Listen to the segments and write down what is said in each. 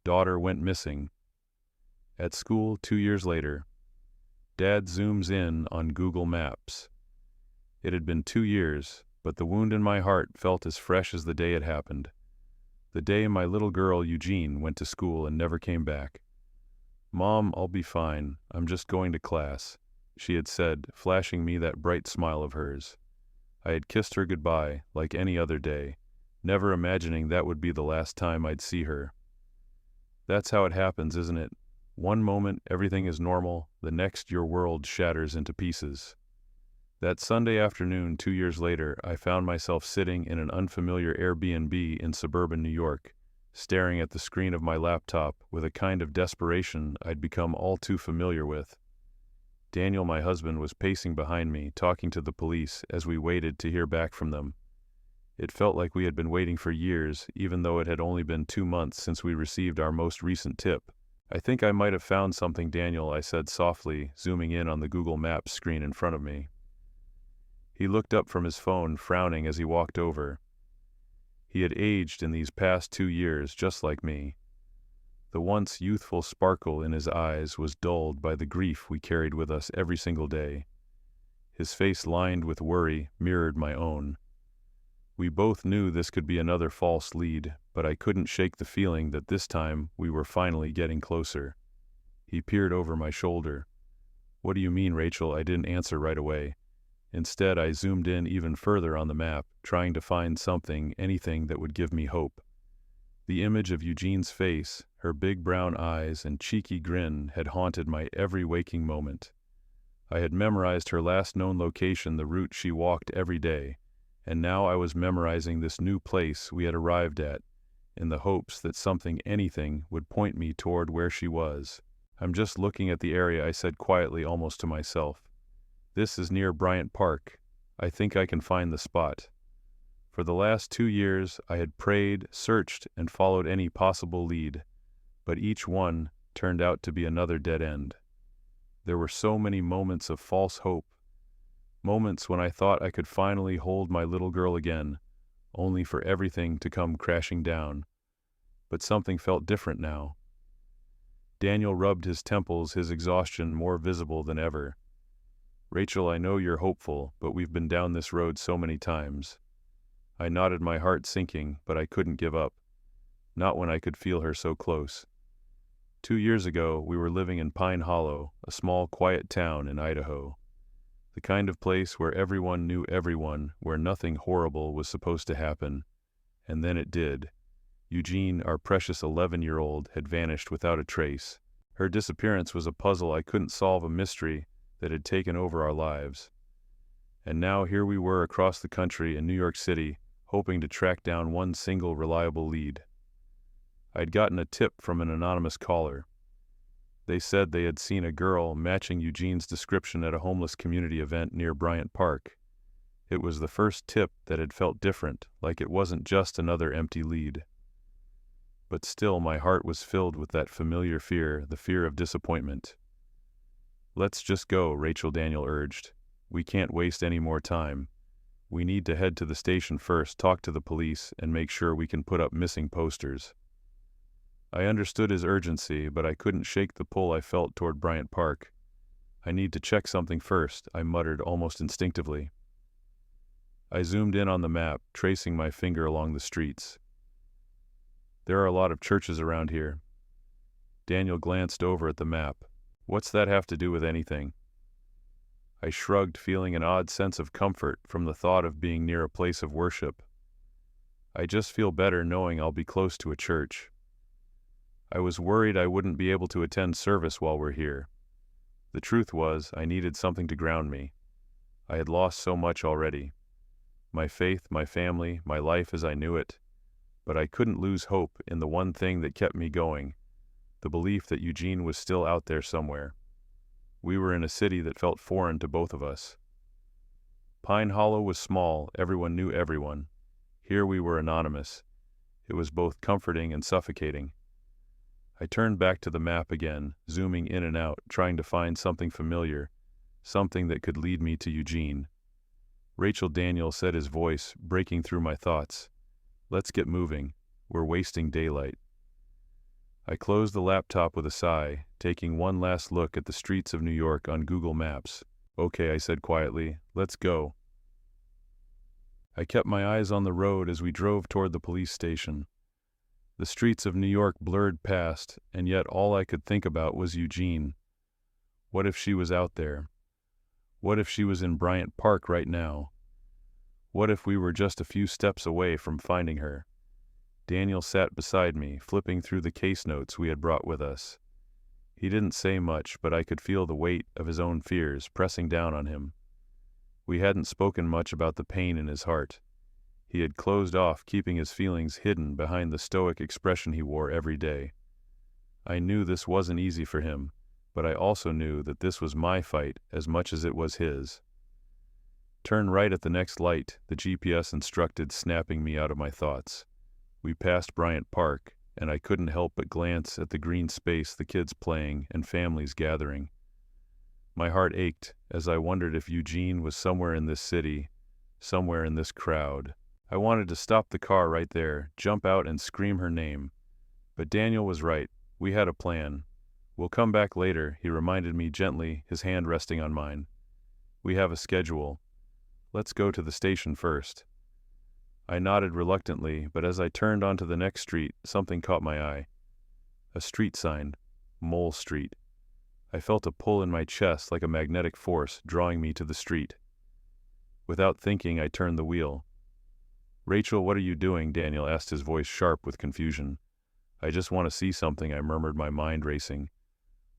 Daughter went missing. At school 2 years later. Dad zooms in on Google Maps. It had been 2 years, but the wound in my heart felt as fresh as the day it happened. The day my little girl Eugene went to school and never came back. "Mom, I'll be fine. I'm just going to class," she had said, flashing me that bright smile of hers. I had kissed her goodbye like any other day, never imagining that would be the last time I'd see her. That's how it happens, isn't it? One moment everything is normal, the next your world shatters into pieces. That Sunday afternoon 2 years later, I found myself sitting in an unfamiliar Airbnb in suburban New York, staring at the screen of my laptop with a kind of desperation I'd become all too familiar with. Daniel, my husband, was pacing behind me, talking to the police as we waited to hear back from them. It felt like we had been waiting for years, even though it had only been 2 months since we received our most recent tip. "I think I might have found something, Daniel," I said softly, zooming in on the Google Maps screen in front of me. He looked up from his phone, frowning as he walked over. He had aged in these past 2 years, just like me. The once youthful sparkle in his eyes was dulled by the grief we carried with us every single day. His face, lined with worry, mirrored my own. We both knew this could be another false lead, but I couldn't shake the feeling that this time we were finally getting closer. He peered over my shoulder. "What do you mean, Rachel?" I didn't answer right away. Instead, I zoomed in even further on the map, trying to find something, anything that would give me hope. The image of Eugene's face, her big brown eyes and cheeky grin had haunted my every waking moment. I had memorized her last known location, the route she walked every day, and now I was memorizing this new place we had arrived at, in the hopes that something, anything, would point me toward where she was. "I'm just looking at the area," I said quietly, almost to myself. "This is near Bryant Park. I think I can find the spot." For the last 2 years, I had prayed, searched, and followed any possible lead, but each one turned out to be another dead end. There were so many moments of false hope, moments when I thought I could finally hold my little girl again, only for everything to come crashing down. But something felt different now. Daniel rubbed his temples, his exhaustion more visible than ever. "Rachel, I know you're hopeful, but we've been down this road so many times." I nodded, my heart sinking, but I couldn't give up. Not when I could feel her so close. 2 years ago, we were living in Pine Hollow, a small, quiet town in Idaho. The kind of place where everyone knew everyone, where nothing horrible was supposed to happen. And then it did. Eugene, our precious 11-year-old, had vanished without a trace. Her disappearance was a puzzle I couldn't solve, a mystery that had taken over our lives. And now here we were across the country in New York City, hoping to track down one single reliable lead. I'd gotten a tip from an anonymous caller. They said they had seen a girl matching Eugene's description at a homeless community event near Bryant Park. It was the first tip that had felt different, like it wasn't just another empty lead. But still my heart was filled with that familiar fear, the fear of disappointment. "Let's just go," Rachel, Daniel urged. "We can't waste any more time. We need to head to the station first, talk to the police, and make sure we can put up missing posters." I understood his urgency, but I couldn't shake the pull I felt toward Bryant Park. "I need to check something first," I muttered almost instinctively. I zoomed in on the map, tracing my finger along the streets. "There are a lot of churches around here." Daniel glanced over at the map. "What's that have to do with anything?" I shrugged, feeling an odd sense of comfort from the thought of being near a place of worship. "I just feel better knowing I'll be close to a church." I was worried I wouldn't be able to attend service while we're here. The truth was, I needed something to ground me. I had lost so much already. My faith, my family, my life as I knew it. But I couldn't lose hope in the one thing that kept me going, the belief that Eugene was still out there somewhere. We were in a city that felt foreign to both of us. Pine Hollow was small, everyone knew everyone. Here we were anonymous. It was both comforting and suffocating. I turned back to the map again, zooming in and out, trying to find something familiar, something that could lead me to Eugene. "Rachel," Daniel said, his voice breaking through my thoughts. "Let's get moving. We're wasting daylight." I closed the laptop with a sigh, taking one last look at the streets of New York on Google Maps. "Okay," I said quietly, "let's go." I kept my eyes on the road as we drove toward the police station. The streets of New York blurred past, and yet all I could think about was Eugene. What if she was out there? What if she was in Bryant Park right now? What if we were just a few steps away from finding her? Daniel sat beside me, flipping through the case notes we had brought with us. He didn't say much, but I could feel the weight of his own fears pressing down on him. We hadn't spoken much about the pain in his heart. He had closed off, keeping his feelings hidden behind the stoic expression he wore every day. I knew this wasn't easy for him, but I also knew that this was my fight as much as it was his. "Turn right at the next light," the GPS instructed, snapping me out of my thoughts. We passed Bryant Park, and I couldn't help but glance at the green space, the kids playing, and families gathering. My heart ached as I wondered if Eugene was somewhere in this city, somewhere in this crowd. I wanted to stop the car right there, jump out and scream her name. But Daniel was right. We had a plan. "We'll come back later," he reminded me gently, his hand resting on mine. "We have a schedule. Let's go to the station first." I nodded reluctantly, but as I turned onto the next street, something caught my eye. A street sign, Mole Street. I felt a pull in my chest like a magnetic force drawing me to the street. Without thinking, I turned the wheel. "Rachel, what are you doing?" Daniel asked, his voice sharp with confusion. "I just want to see something," I murmured, my mind racing.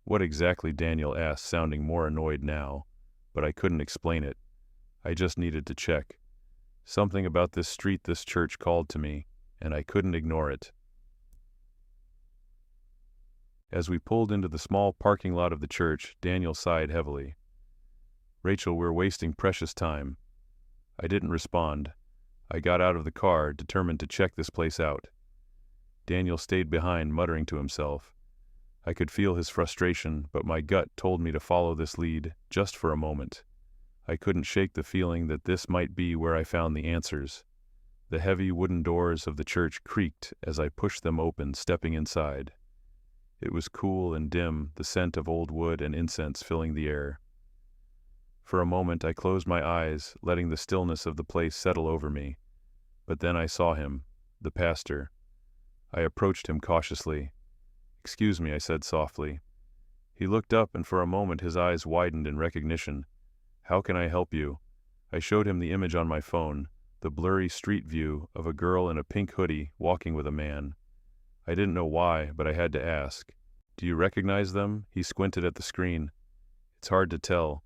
"What exactly?" Daniel asked, sounding more annoyed now, but I couldn't explain it. I just needed to check. Something about this street, this church called to me, and I couldn't ignore it. As we pulled into the small parking lot of the church, Daniel sighed heavily. "Rachel, we're wasting precious time." I didn't respond. I got out of the car, determined to check this place out. Daniel stayed behind, muttering to himself. I could feel his frustration, but my gut told me to follow this lead, just for a moment. I couldn't shake the feeling that this might be where I found the answers. The heavy wooden doors of the church creaked as I pushed them open, stepping inside. It was cool and dim, the scent of old wood and incense filling the air. For a moment I closed my eyes, letting the stillness of the place settle over me. But then I saw him, the pastor. I approached him cautiously. "Excuse me," I said softly. He looked up, and for a moment his eyes widened in recognition. "How can I help you?" I showed him the image on my phone, the blurry street view of a girl in a pink hoodie walking with a man. I didn't know why, but I had to ask. "Do you recognize them?" He squinted at the screen. "It's hard to tell.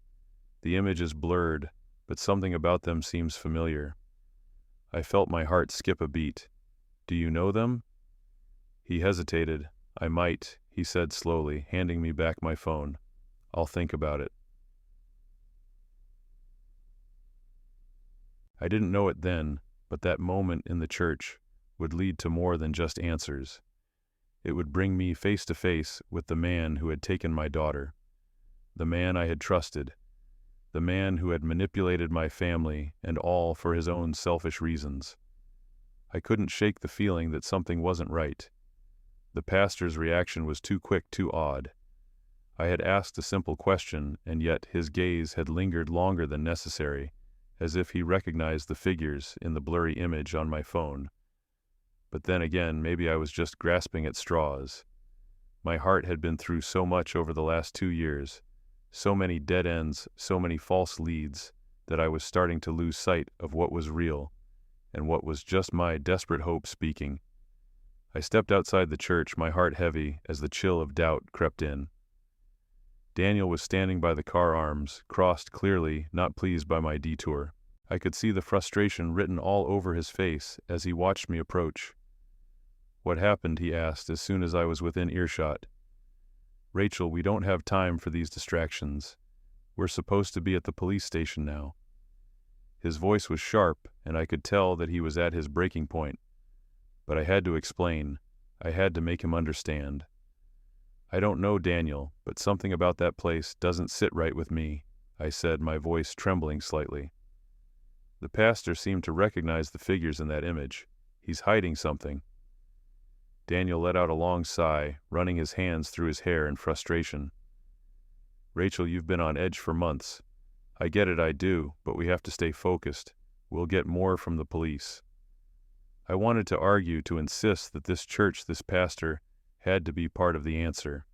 The image is blurred, but something about them seems familiar." I felt my heart skip a beat. "Do you know them?" He hesitated. "I might," he said slowly, handing me back my phone. "I'll think about it." I didn't know it then, but that moment in the church would lead to more than just answers. It would bring me face to face with the man who had taken my daughter, the man I had trusted, the man who had manipulated my family, and all for his own selfish reasons. I couldn't shake the feeling that something wasn't right. The pastor's reaction was too quick, too odd. I had asked a simple question, and yet his gaze had lingered longer than necessary, as if he recognized the figures in the blurry image on my phone. But then again, maybe I was just grasping at straws. My heart had been through so much over the last 2 years, so many dead ends, so many false leads, that I was starting to lose sight of what was real, and what was just my desperate hope speaking. I stepped outside the church, my heart heavy as the chill of doubt crept in. Daniel was standing by the car, arms crossed, clearly not pleased by my detour. I could see the frustration written all over his face as he watched me approach. "What happened?" he asked as soon as I was within earshot. "Rachel, we don't have time for these distractions. We're supposed to be at the police station now." His voice was sharp, and I could tell that he was at his breaking point. But I had to explain. I had to make him understand. "I don't know, Daniel, but something about that place doesn't sit right with me," I said, my voice trembling slightly. The pastor seemed to recognize the figures in that image. "He's hiding something." Daniel let out a long sigh, running his hands through his hair in frustration. Rachel, you've been on edge for months. I get it, I do, but we have to stay focused. We'll get more from the police. I wanted to argue, to insist that this church, this pastor, had to be part of the answer.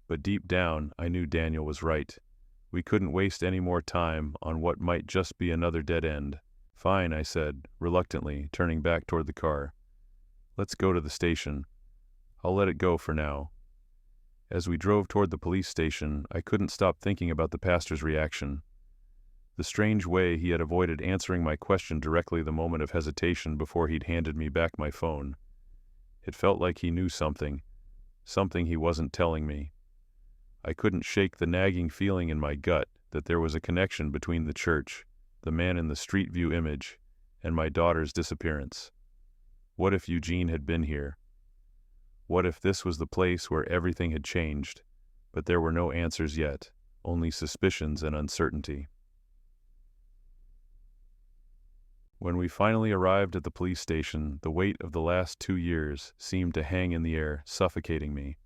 But deep down, I knew Daniel was right. We couldn't waste any more time on what might just be another dead end. Fine, I said, reluctantly, turning back toward the car. Let's go to the station. I'll let it go for now. As we drove toward the police station, I couldn't stop thinking about the pastor's reaction. The strange way he had avoided answering my question directly the moment of hesitation before he'd handed me back my phone. It felt like he knew something he wasn't telling me. I couldn't shake the nagging feeling in my gut that there was a connection between the church, the man in the Street View image, and my daughter's disappearance. What if Eugene had been here? What if this was the place where everything had changed, but there were no answers yet, only suspicions and uncertainty? When we finally arrived at the police station, the weight of the last 2 years seemed to hang in the air, suffocating me.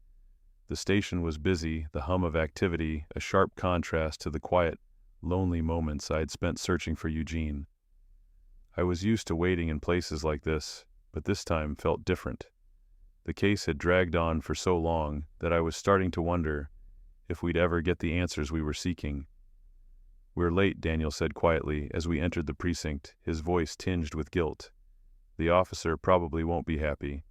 The station was busy, the hum of activity, a sharp contrast to the quiet, lonely moments I had spent searching for Eugene. I was used to waiting in places like this, but this time felt different. The case had dragged on for so long that I was starting to wonder if we'd ever get the answers we were seeking. "We're late," Daniel said quietly as we entered the precinct, his voice tinged with guilt. "The officer probably won't be happy."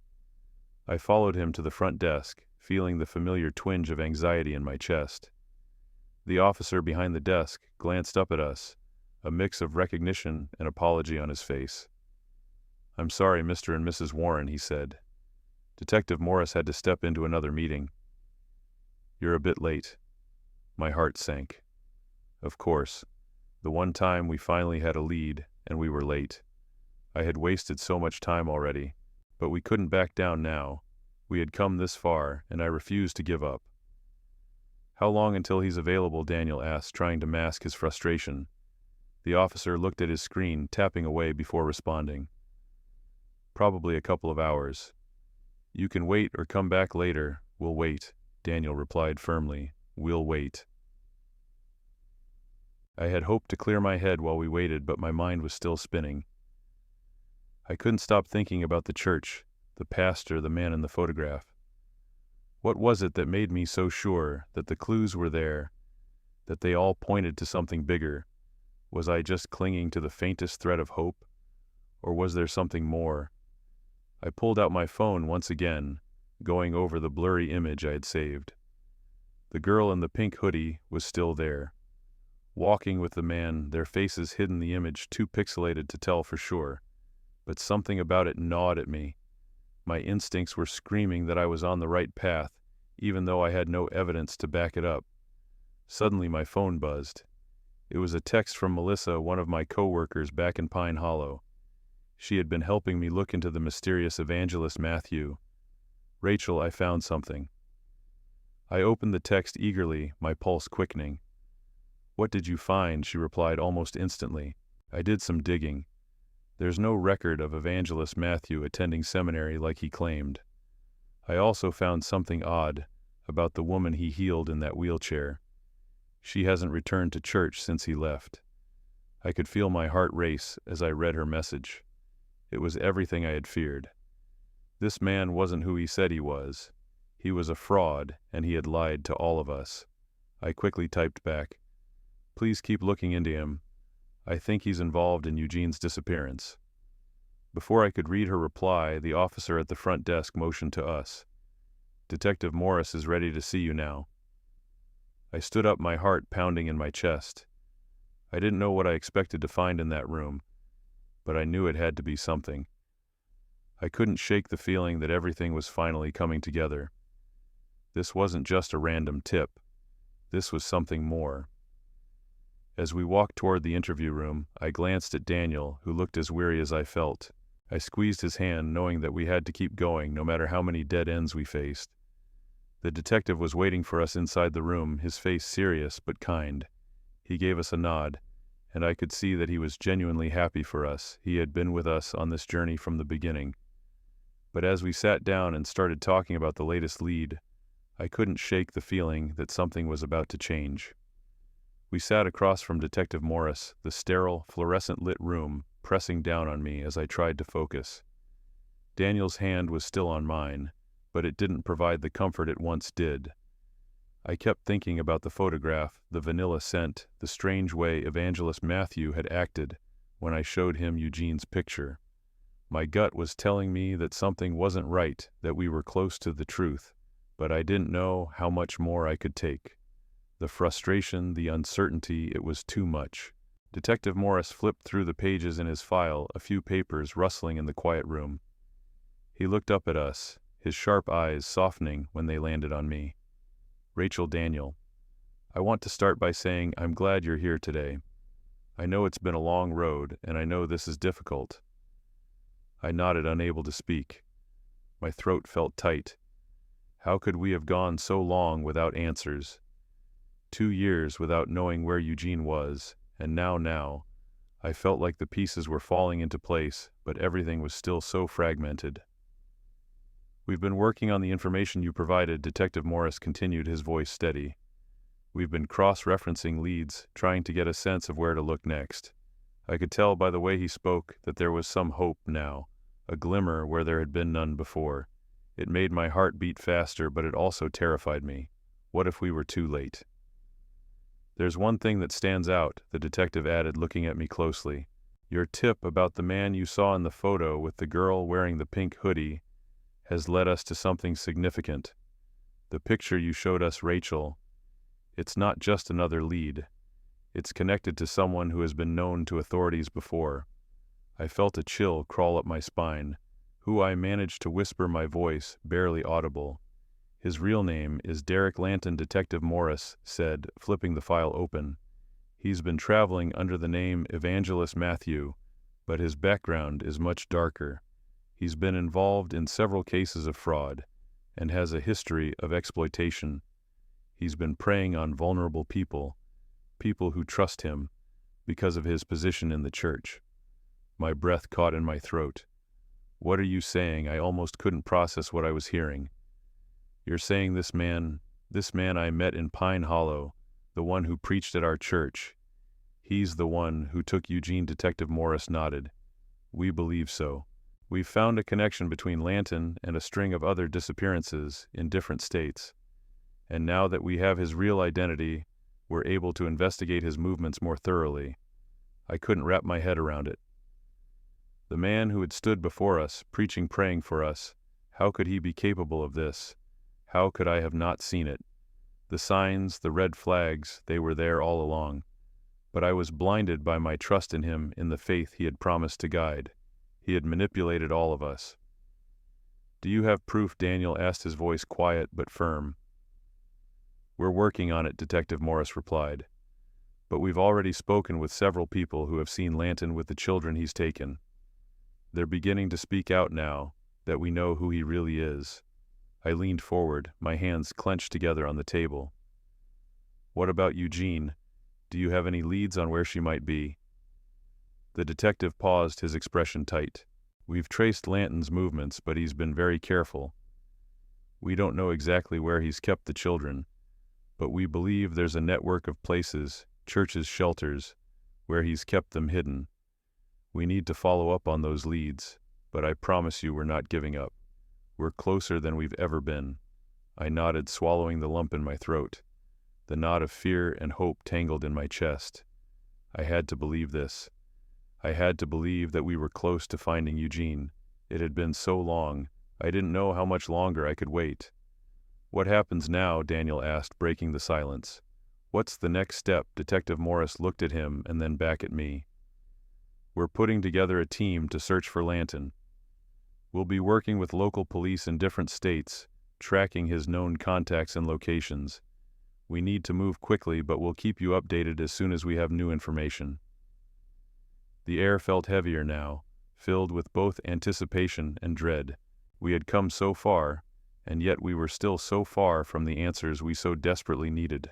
I followed him to the front desk, feeling the familiar twinge of anxiety in my chest. The officer behind the desk glanced up at us, a mix of recognition and apology on his face. "I'm sorry, Mr. and Mrs. Warren," he said. Detective Morris had to step into another meeting. "You're a bit late." My heart sank. Of course, the one time we finally had a lead, and we were late. I had wasted so much time already, but we couldn't back down now. We had come this far, and I refused to give up. "How long until he's available?" Daniel asked, trying to mask his frustration. The officer looked at his screen, tapping away before responding. "Probably a couple of hours." "You can wait or come back later. We'll wait," Daniel replied firmly. "We'll wait." I had hoped to clear my head while we waited, but my mind was still spinning. I couldn't stop thinking about the church, the pastor, the man in the photograph. What was it that made me so sure that the clues were there, that they all pointed to something bigger? Was I just clinging to the faintest thread of hope? Or was there something more? I pulled out my phone once again, going over the blurry image I had saved. The girl in the pink hoodie was still there, walking with the man, their faces hidden, the image too pixelated to tell for sure. But something about it gnawed at me. My instincts were screaming that I was on the right path, even though I had no evidence to back it up. Suddenly my phone buzzed. It was a text from Melissa, one of my co-workers back in Pine Hollow. She had been helping me look into the mysterious evangelist Matthew. "Rachel, I found something." I opened the text eagerly, my pulse quickening. "What did you find?" she replied almost instantly. "I did some digging. There's no record of evangelist Matthew attending seminary like he claimed. I also found something odd about the woman he healed in that wheelchair. She hasn't returned to church since he left." I could feel my heart race as I read her message. It was everything I had feared. This man wasn't who he said he was. He was a fraud, and he had lied to all of us. I quickly typed back, "Please keep looking into him. I think he's involved in Eugene's disappearance." Before I could read her reply, the officer at the front desk motioned to us. "Detective Morris is ready to see you now." I stood up, my heart pounding in my chest. I didn't know what I expected to find in that room, but I knew it had to be something. I couldn't shake the feeling that everything was finally coming together. This wasn't just a random tip. This was something more. As we walked toward the interview room, I glanced at Daniel, who looked as weary as I felt. I squeezed his hand, knowing that we had to keep going no matter how many dead ends we faced. The detective was waiting for us inside the room, his face serious but kind. He gave us a nod, and I could see that he was genuinely happy for us. He had been with us on this journey from the beginning. But as we sat down and started talking about the latest lead, I couldn't shake the feeling that something was about to change. We sat across from Detective Morris, the sterile, fluorescent-lit room pressing down on me as I tried to focus. Daniel's hand was still on mine, but it didn't provide the comfort it once did. I kept thinking about the photograph, the vanilla scent, the strange way Evangelist Matthew had acted when I showed him Eugene's picture. My gut was telling me that something wasn't right, that we were close to the truth, but I didn't know how much more I could take. The frustration, the uncertainty, it was too much. Detective Morris flipped through the pages in his file, a few papers rustling in the quiet room. He looked up at us, his sharp eyes softening when they landed on me. Rachel Daniel, I want to start by saying I'm glad you're here today. I know it's been a long road, and I know this is difficult. I nodded, unable to speak. My throat felt tight. How could we have gone so long without answers? 2 years without knowing where Eugene was, and now, I felt like the pieces were falling into place, but everything was still so fragmented. We've been working on the information you provided, Detective Morris continued, his voice steady. We've been cross-referencing leads, trying to get a sense of where to look next. I could tell by the way he spoke that there was some hope now, a glimmer where there had been none before. It made my heart beat faster, but it also terrified me. What if we were too late? There's one thing that stands out, the detective added, looking at me closely. Your tip about the man you saw in the photo with the girl wearing the pink hoodie has led us to something significant. The picture you showed us, Rachel, it's not just another lead. It's connected to someone who has been known to authorities before. I felt a chill crawl up my spine, who I managed to whisper, my voice barely audible. His real name is Derek Lanton, Detective Morris said, flipping the file open. He's been traveling under the name Evangelist Matthew, but his background is much darker. He's been involved in several cases of fraud and has a history of exploitation. He's been preying on vulnerable people who trust him because of his position in the church. My breath caught in my throat. What are you saying? I almost couldn't process what I was hearing. You're saying this man I met in Pine Hollow, the one who preached at our church, he's the one who took Eugene? Detective Morris nodded. We believe so. We've found a connection between Lanton and a string of other disappearances in different states. And now that we have his real identity, we're able to investigate his movements more thoroughly. I couldn't wrap my head around it. The man who had stood before us, preaching, praying for us, how could he be capable of this? How could I have not seen it? The signs, the red flags, they were there all along. But I was blinded by my trust in him, in the faith he had promised to guide. He had manipulated all of us. Do you have proof? Daniel asked, his voice quiet but firm. We're working on it, Detective Morris replied. But we've already spoken with several people who have seen Lanton with the children he's taken. They're beginning to speak out now that we know who he really is. I leaned forward, my hands clenched together on the table. What about Eugene? Do you have any leads on where she might be? The detective paused, his expression tight. We've traced Lanton's movements, but he's been very careful. We don't know exactly where he's kept the children, but we believe there's a network of places, churches, shelters, where he's kept them hidden. We need to follow up on those leads, but I promise you we're not giving up. We're closer than we've ever been. I nodded, swallowing the lump in my throat. The knot of fear and hope tangled in my chest. I had to believe this. I had to believe that we were close to finding Eugene. It had been so long, I didn't know how much longer I could wait. What happens now? Daniel asked, breaking the silence. What's the next step? Detective Morris looked at him and then back at me. We're putting together a team to search for Lanton. We'll be working with local police in different states, tracking his known contacts and locations. We need to move quickly, but we'll keep you updated as soon as we have new information. The air felt heavier now, filled with both anticipation and dread. We had come so far, and yet we were still so far from the answers we so desperately needed.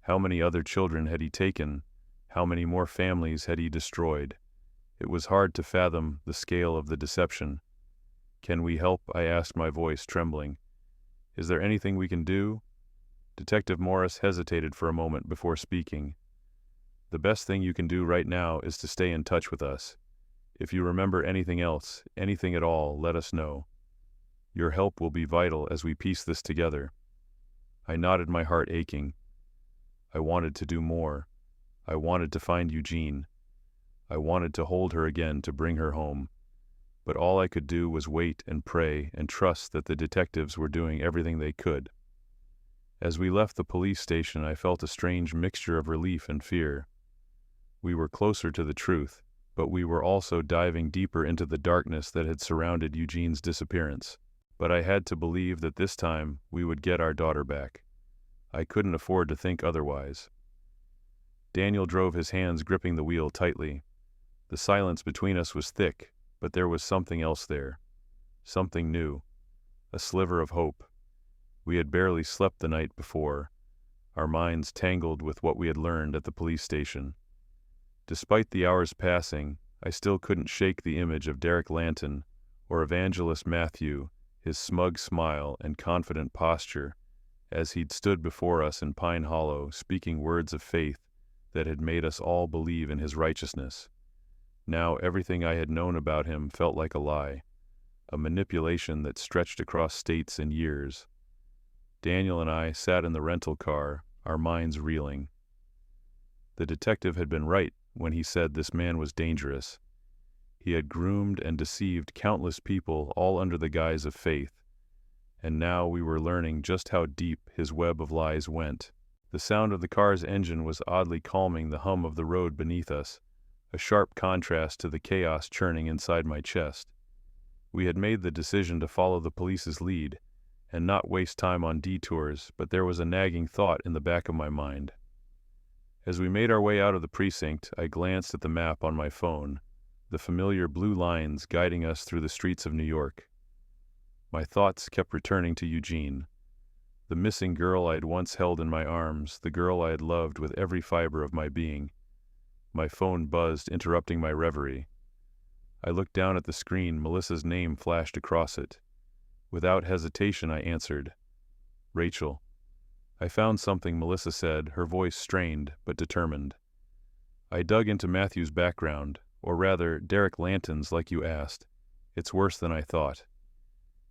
How many other children had he taken? How many more families had he destroyed? It was hard to fathom the scale of the deception. Can we help? I asked, my voice trembling. Is there anything we can do? Detective Morris hesitated for a moment before speaking. The best thing you can do right now is to stay in touch with us. If you remember anything else, anything at all, let us know. Your help will be vital as we piece this together. I nodded, my heart aching. I wanted to do more. I wanted to find Eugene. I wanted to hold her again, to bring her home. But all I could do was wait and pray and trust that the detectives were doing everything they could. As we left the police station, I felt a strange mixture of relief and fear. We were closer to the truth, but we were also diving deeper into the darkness that had surrounded Eugene's disappearance. But I had to believe that this time we would get our daughter back. I couldn't afford to think otherwise. Daniel drove, his hands gripping the wheel tightly. The silence between us was thick, but there was something else there. Something new. A sliver of hope. We had barely slept the night before, our minds tangled with what we had learned at the police station. Despite the hours passing, I still couldn't shake the image of Derek Lanton, or Evangelist Matthew, his smug smile and confident posture, as he'd stood before us in Pine Hollow, speaking words of faith that had made us all believe in his righteousness. Now everything I had known about him felt like a lie, a manipulation that stretched across states and years. Daniel and I sat in the rental car, our minds reeling. The detective had been right when he said this man was dangerous. He had groomed and deceived countless people, all under the guise of faith, and now we were learning just how deep his web of lies went. The sound of the car's engine was oddly calming the hum of the road beneath us, a sharp contrast to the chaos churning inside my chest. We had made the decision to follow the police's lead and not waste time on detours, but there was a nagging thought in the back of my mind. As we made our way out of the precinct, I glanced at the map on my phone, the familiar blue lines guiding us through the streets of New York. My thoughts kept returning to Eugene, the missing girl I had once held in my arms, the girl I had loved with every fiber of my being. My phone buzzed, interrupting my reverie. I looked down at the screen. Melissa's name flashed across it. Without hesitation, I answered. Rachel. I found something, Melissa said, her voice strained but determined. I dug into Matthew's background, or rather, Derek Lanton's, like you asked. It's worse than I thought.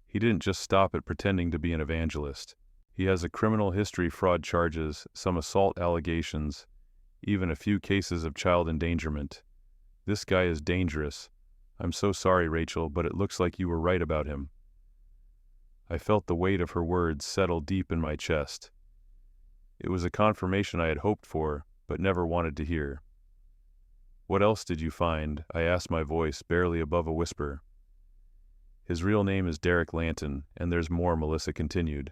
He didn't just stop at pretending to be an evangelist. He has a criminal history, fraud charges, some assault allegations, even a few cases of child endangerment. This guy is dangerous. I'm so sorry, Rachel, but it looks like you were right about him. I felt the weight of her words settle deep in my chest. It was a confirmation I had hoped for, but never wanted to hear. What else did you find? I asked, my voice barely above a whisper. His real name is Derek Lanton, and there's more, Melissa continued.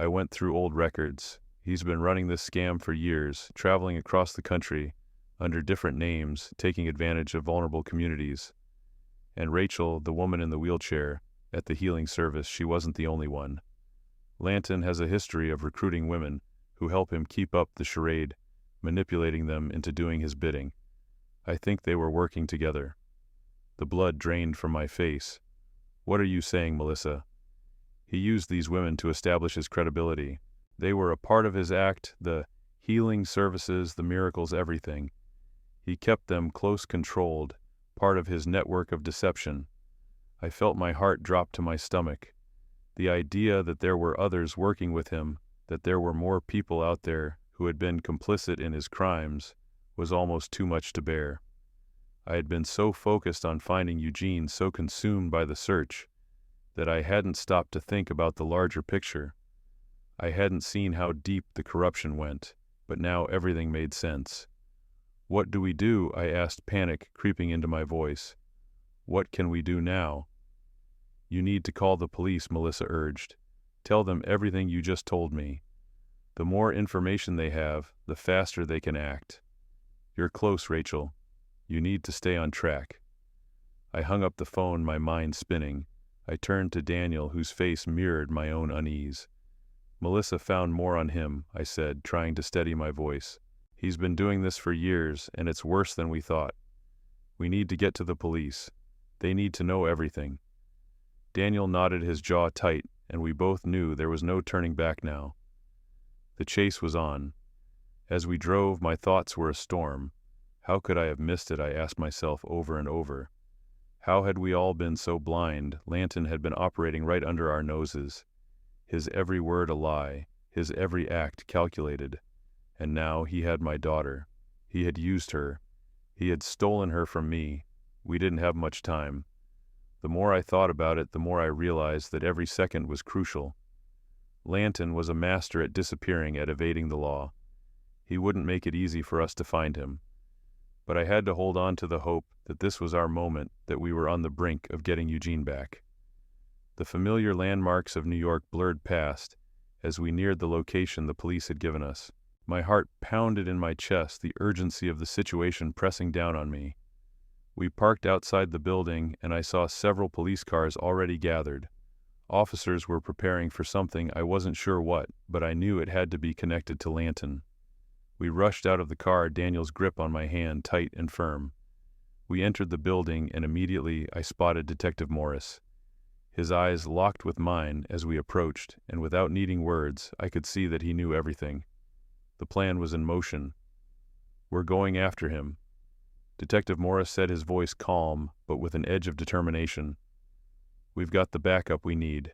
I went through old records. He's been running this scam for years, traveling across the country, under different names, taking advantage of vulnerable communities. And Rachel, the woman in the wheelchair, at the healing service, she wasn't the only one. Lanton has a history of recruiting women who help him keep up the charade, manipulating them into doing his bidding. I think they were working together. The blood drained from my face. What are you saying, Melissa? He used these women to establish his credibility. They were a part of his act, the healing services, the miracles, everything. He kept them close controlled, part of his network of deception. I felt my heart drop to my stomach. The idea that there were others working with him, that there were more people out there who had been complicit in his crimes, was almost too much to bear. I had been so focused on finding Eugene, so consumed by the search, that I hadn't stopped to think about the larger picture. I hadn't seen how deep the corruption went, but now everything made sense. What do we do? I asked, panic creeping into my voice. What can we do now? You need to call the police, Melissa urged. Tell them everything you just told me. The more information they have, the faster they can act. You're close, Rachel. You need to stay on track. I hung up the phone, my mind spinning. I turned to Daniel, whose face mirrored my own unease. Melissa found more on him, I said, trying to steady my voice. He's been doing this for years, and it's worse than we thought. We need to get to the police. They need to know everything. Daniel nodded, his jaw tight, and we both knew there was no turning back now. The chase was on. As we drove, my thoughts were a storm. How could I have missed it, I asked myself over and over. How had we all been so blind? Lanton had been operating right under our noses. His every word a lie, his every act calculated. And now he had my daughter. He had used her. He had stolen her from me. We didn't have much time. The more I thought about it, the more I realized that every second was crucial. Lanton was a master at disappearing, at evading the law. He wouldn't make it easy for us to find him. But I had to hold on to the hope that this was our moment, that we were on the brink of getting Eugene back. The familiar landmarks of New York blurred past as we neared the location the police had given us. My heart pounded in my chest, the urgency of the situation pressing down on me. We parked outside the building, and I saw several police cars already gathered. Officers were preparing for something, I wasn't sure what, but I knew it had to be connected to Lanton. We rushed out of the car, Daniel's grip on my hand tight and firm. We entered the building, and immediately I spotted Detective Morris. His eyes locked with mine as we approached, and without needing words, I could see that he knew everything. The plan was in motion. "We're going after him." Detective Morris said, his voice calm, but with an edge of determination. "We've got the backup we need.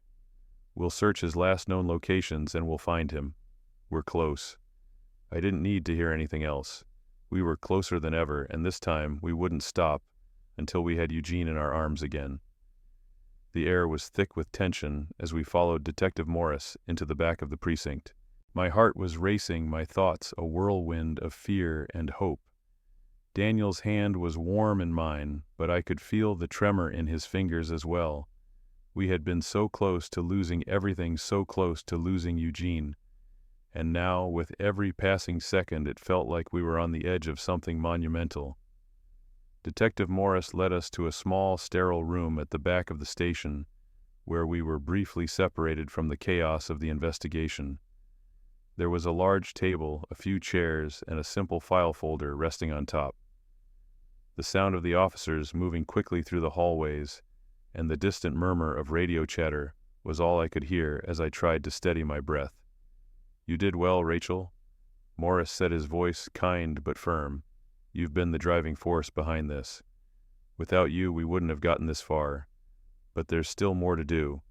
We'll search his last known locations and we'll find him. We're close." I didn't need to hear anything else. We were closer than ever, and this time we wouldn't stop until we had Eugene in our arms again. The air was thick with tension as we followed Detective Morris into the back of the precinct. My heart was racing, my thoughts a whirlwind of fear and hope. Daniel's hand was warm in mine, but I could feel the tremor in his fingers as well. We had been so close to losing everything, so close to losing Eugene. And now, with every passing second, it felt like we were on the edge of something monumental. Detective Morris led us to a small, sterile room at the back of the station, where we were briefly separated from the chaos of the investigation. There was a large table, a few chairs, and a simple file folder resting on top. The sound of the officers moving quickly through the hallways and the distant murmur of radio chatter was all I could hear as I tried to steady my breath. "You did well, Rachel," Morris said, his voice kind but firm. "You've been the driving force behind this. Without you, we wouldn't have gotten this far. But there's still more to do."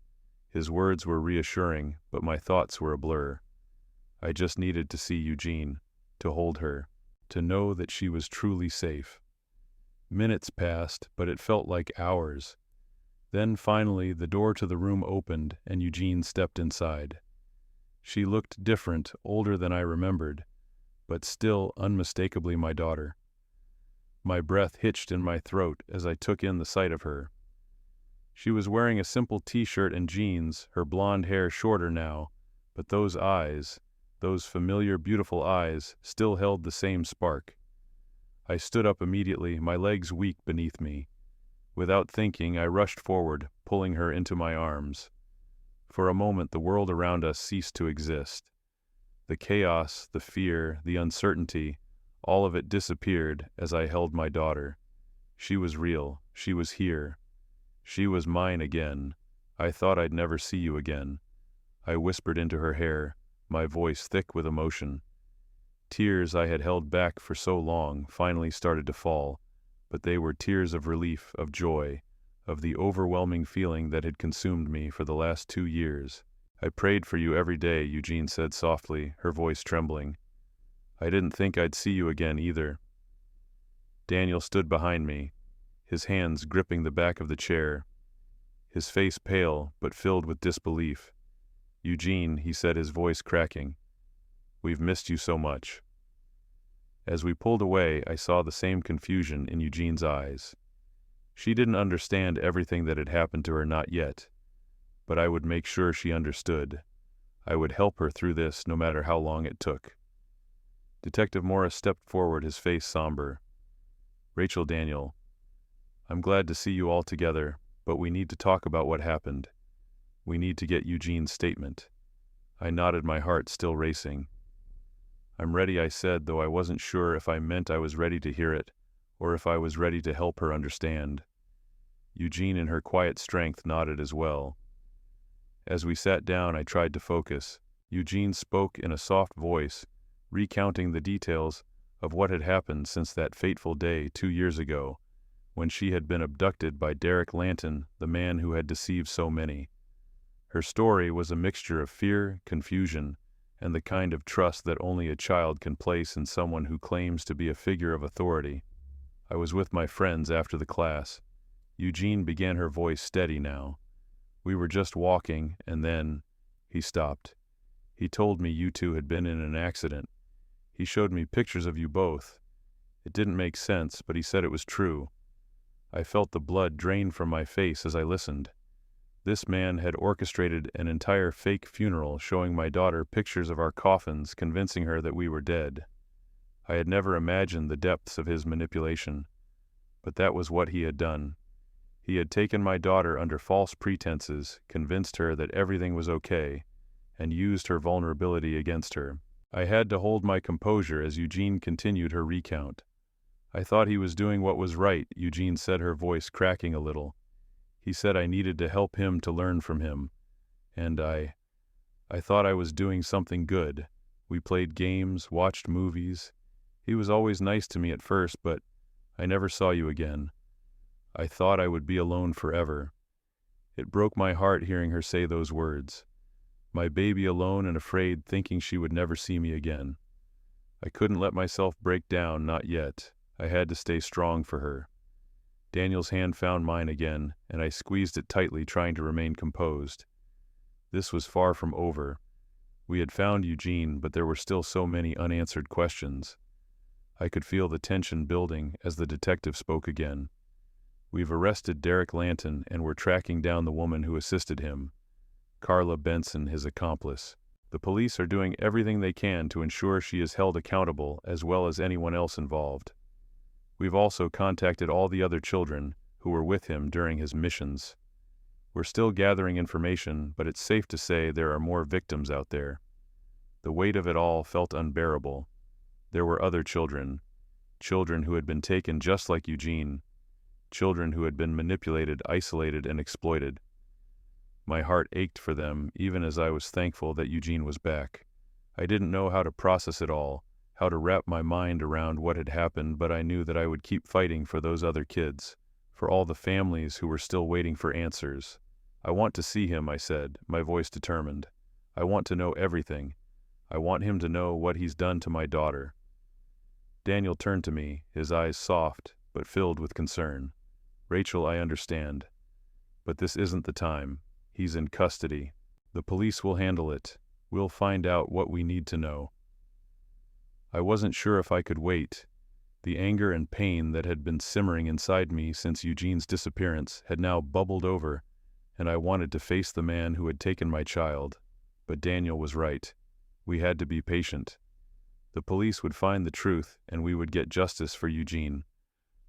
His words were reassuring, but my thoughts were a blur. I just needed to see Eugene, to hold her, to know that she was truly safe. Minutes passed, but it felt like hours. Then finally the door to the room opened and Eugene stepped inside. She looked different, older than I remembered, but still unmistakably my daughter. My breath hitched in my throat as I took in the sight of her. She was wearing a simple t-shirt and jeans, her blonde hair shorter now, but those eyes, those familiar, beautiful eyes, still held the same spark. I stood up immediately, my legs weak beneath me. Without thinking, I rushed forward, pulling her into my arms. For a moment, the world around us ceased to exist. The chaos, the fear, the uncertainty, all of it disappeared as I held my daughter. She was real. She was here. She was mine again. "I thought I'd never see you again." I whispered into her hair, my voice thick with emotion. Tears I had held back for so long finally started to fall, but they were tears of relief, of joy, of the overwhelming feeling that had consumed me for the last 2 years. "I prayed for you every day," Eugene said softly, her voice trembling. "I didn't think I'd see you again either." Daniel stood behind me, his hands gripping the back of the chair, his face pale but filled with disbelief. "Eugene," he said, his voice cracking, "we've missed you so much." As we pulled away, I saw the same confusion in Eugene's eyes. She didn't understand everything that had happened to her, not yet, but I would make sure she understood. I would help her through this no matter how long it took. Detective Morris stepped forward, his face somber. "Rachel, Daniel, I'm glad to see you all together, but we need to talk about what happened. We need to get Eugene's statement." I nodded, my heart still racing. "I'm ready," I said, though I wasn't sure if I meant I was ready to hear it, or if I was ready to help her understand. Eugene in her quiet strength nodded as well. As we sat down, I tried to focus. Eugene spoke in a soft voice, recounting the details of what had happened since that fateful day 2 years ago, when she had been abducted by Derek Lanton, the man who had deceived so many. Her story was a mixture of fear, confusion, and the kind of trust that only a child can place in someone who claims to be a figure of authority. I was with my friends after the class. Eugene began, her voice steady now. We were just walking, and then he stopped. He told me you two had been in an accident. He showed me pictures of you both. It didn't make sense, but he said it was true. I felt the blood drain from my face as I listened. This man had orchestrated an entire fake funeral, showing my daughter pictures of our coffins, convincing her that we were dead. I had never imagined the depths of his manipulation, but that was what he had done. He had taken my daughter under false pretenses, convinced her that everything was okay, and used her vulnerability against her. I had to hold my composure as Eugene continued her recount. I thought he was doing what was right, Eugene said, her voice cracking a little. He said I needed to help him to learn from him. And I thought I was doing something good. We played games, watched movies. He was always nice to me at first, but I never saw you again. I thought I would be alone forever. It broke my heart hearing her say those words. My baby alone and afraid, thinking she would never see me again. I couldn't let myself break down, not yet. I had to stay strong for her. Daniel's hand found mine again, and I squeezed it tightly, trying to remain composed. This was far from over. We had found Eugene, but there were still so many unanswered questions. I could feel the tension building as the detective spoke again. We've arrested Derek Lanton, and we're tracking down the woman who assisted him, Carla Benson, his accomplice. The police are doing everything they can to ensure she is held accountable, as well as anyone else involved. We've also contacted all the other children who were with him during his missions. We're still gathering information, but it's safe to say there are more victims out there. The weight of it all felt unbearable. There were other children who had been taken just like Eugene, children who had been manipulated, isolated, and exploited. My heart ached for them, even as I was thankful that Eugene was back. I didn't know how to process it all, how to wrap my mind around what had happened, but I knew that I would keep fighting for those other kids, for all the families who were still waiting for answers. I want to see him, I said, my voice determined. I want to know everything. I want him to know what he's done to my daughter. Daniel turned to me, his eyes soft, but filled with concern. Rachel, I understand. But this isn't the time. He's in custody. The police will handle it. We'll find out what we need to know. I wasn't sure if I could wait. The anger and pain that had been simmering inside me since Eugene's disappearance had now bubbled over, and I wanted to face the man who had taken my child. But Daniel was right. We had to be patient. The police would find the truth, and we would get justice for Eugene.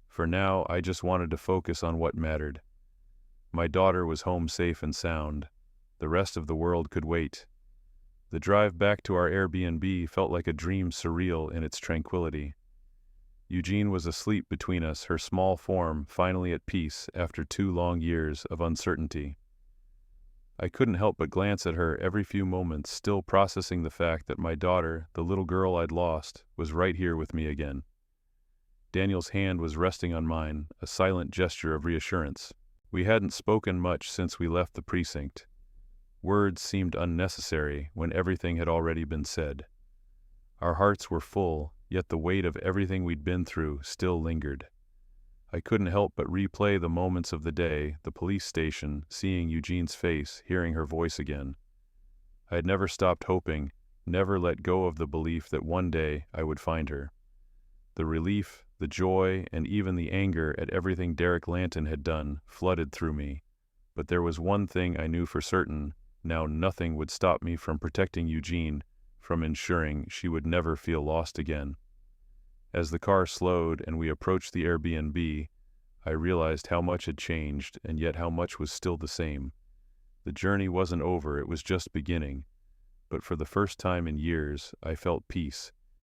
For now, I just wanted to focus on what mattered. My daughter was home safe and sound. The rest of the world could wait. The drive back to our Airbnb felt like a dream, surreal in its tranquility. Eugene was asleep between us, her small form finally at peace after 2 long years of uncertainty. I couldn't help but glance at her every few moments, still processing the fact that my daughter, the little girl I'd lost, was right here with me again. Daniel's hand was resting on mine, a silent gesture of reassurance. We hadn't spoken much since we left the precinct. Words seemed unnecessary when everything had already been said. Our hearts were full, yet the weight of everything we'd been through still lingered. I couldn't help but replay the moments of the day, the police station, seeing Eugene's face, hearing her voice again. I had never stopped hoping, never let go of the belief that one day I would find her. The relief, the joy, and even the anger at everything Derek Lanton had done flooded through me. But there was one thing I knew for certain: now nothing would stop me from protecting Eugene, from ensuring she would never feel lost again. As the car slowed and we approached the Airbnb, I realized how much had changed, and yet how much was still the same. The journey wasn't over, it was just beginning. But for the first time in years, I felt peace.